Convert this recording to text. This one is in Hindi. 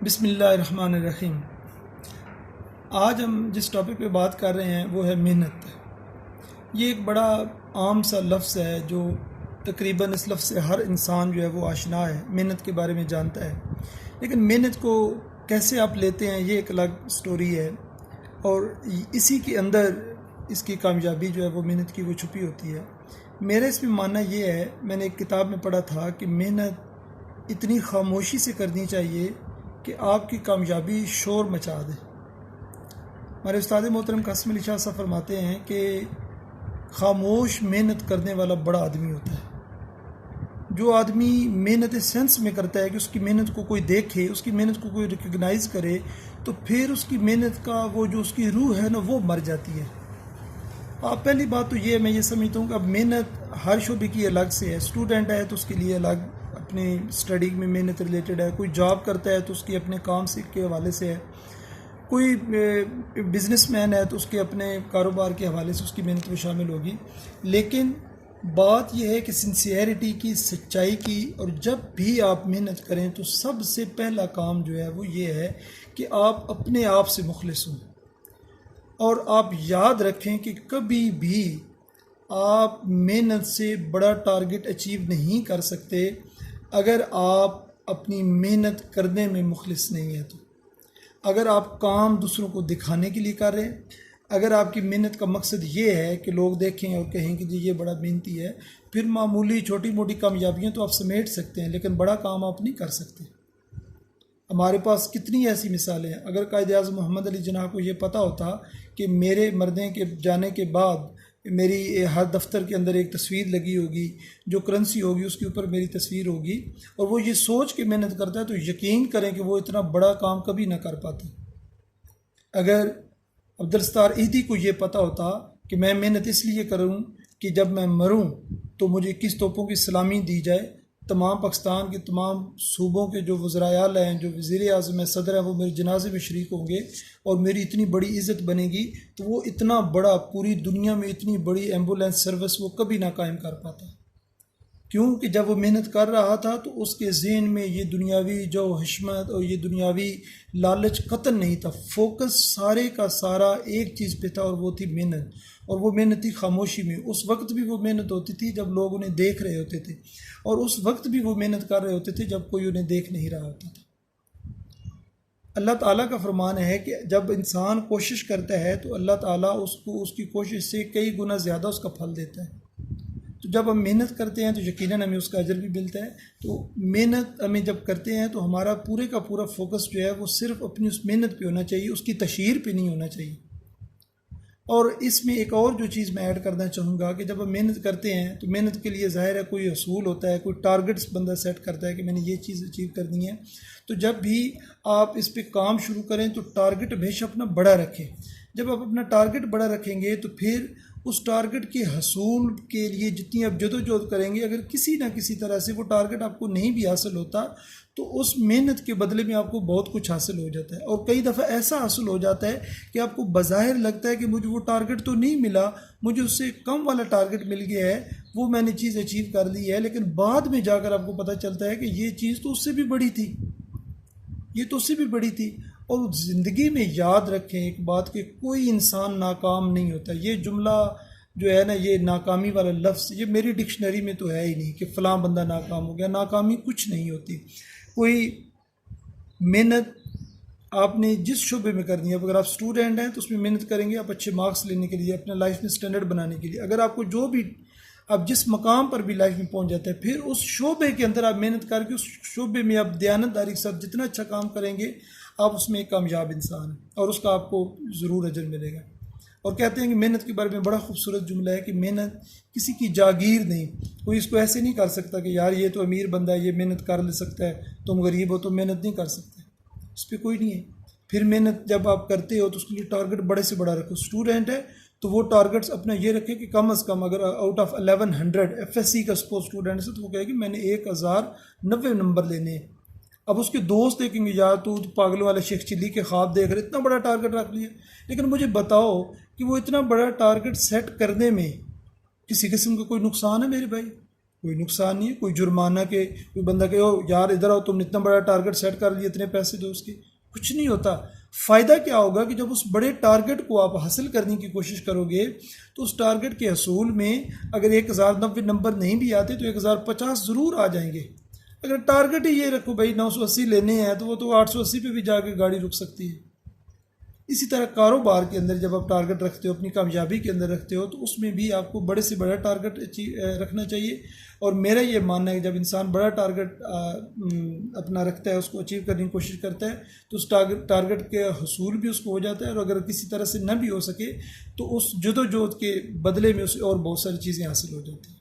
बिस्मिल्लाहिर्रहमानिर्रहीम। आज हम जिस टॉपिक पे बात कर रहे हैं वो है मेहनत। ये एक बड़ा आम सा लफ्ज़ है जो तकरीबन इस लफ्ज़ से हर इंसान जो है वो आशना है, मेहनत के बारे में जानता है। लेकिन मेहनत को कैसे आप लेते हैं ये एक अलग स्टोरी है, और इसी के अंदर इसकी कामयाबी जो है वो मेहनत की वो छुपी होती है। मेरा इसमें मानना ये है, मैंने एक किताब में पढ़ा था कि मेहनत इतनी खामोशी से करनी चाहिए कि आपकी कामयाबी शोर मचा दे। हमारे उस्ताद मोहतरम कासिम अली शाह साहब फरमाते हैं कि खामोश मेहनत करने वाला बड़ा आदमी होता है। जो आदमी मेहनत सेंस में करता है कि उसकी मेहनत को कोई देखे, उसकी मेहनत को कोई रिकग्नाइज़ करे, तो फिर उसकी मेहनत का वो जो उसकी रूह है ना वो मर जाती है। आप पहली बात तो ये मैं ये समझता हूँ कि अब मेहनत हर शोबे की अलग से है। स्टूडेंट है तो उसके लिए अलग अपनी स्टडी में मेहनत रिलेटेड है, कोई जॉब करता है तो उसकी अपने काम से के हवाले से है, कोई बिजनेसमैन है तो उसके अपने कारोबार के हवाले से उसकी मेहनत में शामिल होगी। लेकिन बात यह है कि सिंसियरिटी की, सच्चाई की, और जब भी आप मेहनत करें तो सबसे पहला काम जो है वो ये है कि आप अपने आप से मुखलिस हों। और आप याद रखें कि कभी भी आप मेहनत से बड़ा टारगेट अचीव नहीं कर सकते अगर आप अपनी मेहनत करने में मुखलिस नहीं है। तो अगर आप काम दूसरों को दिखाने के लिए कर रहे हैं, अगर आपकी मेहनत का मकसद ये है कि लोग देखें और कहें कि जी ये बड़ा मेहनती है, फिर मामूली छोटी मोटी कामयाबियां तो आप समेट सकते हैं, लेकिन बड़ा काम आप नहीं कर सकते। हमारे पास कितनी ऐसी मिसालें हैं। अगर कायद-ए-आज़म मोहम्मद अली जिन्ना को ये पता होता कि मेरे मरने के जाने के बाद मेरी हर दफ्तर के अंदर एक तस्वीर लगी होगी, जो करेंसी होगी उसके ऊपर मेरी तस्वीर होगी, और वो ये सोच के मेहनत करता है, तो यकीन करें कि वो इतना बड़ा काम कभी ना कर पाता। अगर अब्दुल ईदी को ये पता होता कि मैं मेहनत इसलिए करूँ कि जब मैं मरूँ तो मुझे 21 तोपों की सलामी दी जाए, तमाम पाकिस्तान के तमाम सूबों के जो वज़राए हैं, जो वज़ीर-ए-आज़म है, सदर है, वो मेरे जनाजे में शरीक होंगे और मेरी इतनी बड़ी इज़्ज़त बनेगी, तो वो इतना बड़ा, पूरी दुनिया में इतनी बड़ी एम्बुलेंस सर्विस वो कभी ना कायम कर पाता। क्योंकि जब वो मेहनत कर रहा था तो उसके ज़हन में ये दुनियावी जो हिशमत और ये दुनियावी लालच कतन नहीं था। फोकस सारे का सारा एक चीज़ पे था और वो थी मेहनत। और वो मेहनत थी खामोशी में। उस वक्त भी वो मेहनत होती थी जब लोग उन्हें देख रहे होते थे, और उस वक्त भी वो मेहनत कर रहे होते थे जब कोई उन्हें देख नहीं रहा होता था। अल्लाह ताला का फरमान है कि जब इंसान कोशिश करता है तो अल्लाह ताला उसको उसकी कोशिश से कई गुना ज़्यादा उसका फल देता है। तो जब हम मेहनत करते हैं तो यकीनन हमें उसका अजर भी मिलता है। तो मेहनत हमें जब करते हैं तो हमारा पूरे का पूरा फोकस जो है वो सिर्फ अपनी उस मेहनत पे होना चाहिए, उसकी तशहीर पे नहीं होना चाहिए। और इसमें एक और जो चीज़ मैं ऐड करना चाहूँगा कि जब हम मेहनत करते हैं तो मेहनत के लिए ज़ाहिर है कोई असूल होता है, कोई टारगेट्स बंदा सेट करता है कि मैंने ये चीज़ अचीव करनी है। तो जब भी आप इस पे काम शुरू करें तो टारगेट हमेशा अपना बड़ा रखें। जब आप अपना टारगेट बड़ा रखेंगे तो फिर उस टारगेट के हसूल के लिए जितनी आप जदोजहद करेंगे, अगर किसी ना किसी तरह से वो टारगेट आपको नहीं भी हासिल होता तो उस मेहनत के बदले में आपको बहुत कुछ हासिल हो जाता है। और कई दफ़ा ऐसा हासिल हो जाता है कि आपको बज़ाहिर लगता है कि मुझे वो टारगेट तो नहीं मिला, मुझे उससे कम वाला टारगेट मिल गया है, वो मैंने चीज़ अचीव कर ली है, लेकिन बाद में जाकर आपको पता चलता है कि ये चीज़ तो उससे भी बड़ी थी, ये तो उससे भी बड़ी थी। और ज़िंदगी में याद रखें एक बात कि कोई इंसान नाकाम नहीं होता। ये जुमला जो है ना, ये नाकामी वाला लफ्ज़ ये मेरी डिक्शनरी में तो है ही नहीं कि फ़लाँ बंदा नाकाम हो गया। नाकामी कुछ नहीं होती। कोई मेहनत आपने जिस शोबे में करनी है, अगर आप स्टूडेंट हैं तो उसमें मेहनत करेंगे आप अच्छे मार्क्स लेने के लिए, अपने लाइफ में स्टैंडर्ड बनाने के लिए। अगर आपको जो भी आप जिस मकाम पर भी लाइफ में पहुंच जाते हैं, फिर उस शोबे के अंदर आप मेहनत करके उस शोबे में आप दयानतदारी के साथ जितना अच्छा काम करेंगे, आप उसमें एक कामयाब इंसान हैं और उसका आपको ज़रूर अजर मिलेगा। और कहते हैं कि मेहनत के बारे में बड़ा खूबसूरत जुमला है कि मेहनत किसी की जागीर नहीं। कोई इसको ऐसे नहीं कर सकता कि यार ये तो अमीर बंदा है, ये मेहनत कर ले सकता है, तुम गरीब हो तो मेहनत नहीं कर सकते। इस पर कोई नहीं है। फिर मेहनत जब आप करते हो तो उसके लिए टारगेट बड़े से बड़ा रखो। स्टूडेंट है तो वो टारगेट्स अपना ये रखें कि कम अज़ कम अगर आउट ऑफ 1100 एफएससी का सपोज स्टूडेंट है तो वो कहेगी मैंने 1090 नंबर लेने हैं। अब उसके दोस्त देखेंगे यार तू पागलों वाले शेख चिल्ली के ख्वाब देख रहे, इतना बड़ा टारगेट रख लिया। लेकिन मुझे बताओ कि वो इतना बड़ा टारगेट सेट करने में किसी किस्म का कोई नुकसान है मेरे भाई? कोई नुकसान नहीं है, कोई जुर्माना के कोई बंदा कहे ओ यार इधर आओ तुमने इतना बड़ा टारगेट सेट कर लिया, इतने पैसे दो उसके, कुछ नहीं होता। फ़ायदा क्या होगा कि जब उस बड़े टारगेट को आप हासिल करने की कोशिश करोगे तो उस टारगेट के हसूल में अगर 1090 नंबर नहीं भी आते तो 1050 ज़रूर आ जाएंगे। अगर टारगेट ही ये रखो भाई 980 लेने हैं तो वो तो 880 पे भी जाके गाड़ी रुक सकती है। इसी तरह कारोबार के अंदर जब आप टारगेट रखते हो, अपनी कामयाबी के अंदर रखते हो, तो उसमें भी आपको बड़े से बड़ा टारगेट रखना चाहिए। और मेरा ये मानना है कि जब इंसान बड़ा टारगेट अपना रखता है, उसको अचीव करने की कोशिश करता है, तो उस टारगेट के हसूल भी उसको हो जाता है। और अगर किसी तरह से न भी हो सके तो उस जदोजहद के बदले में उसे और बहुत सारी चीज़ें हासिल हो जाती हैं।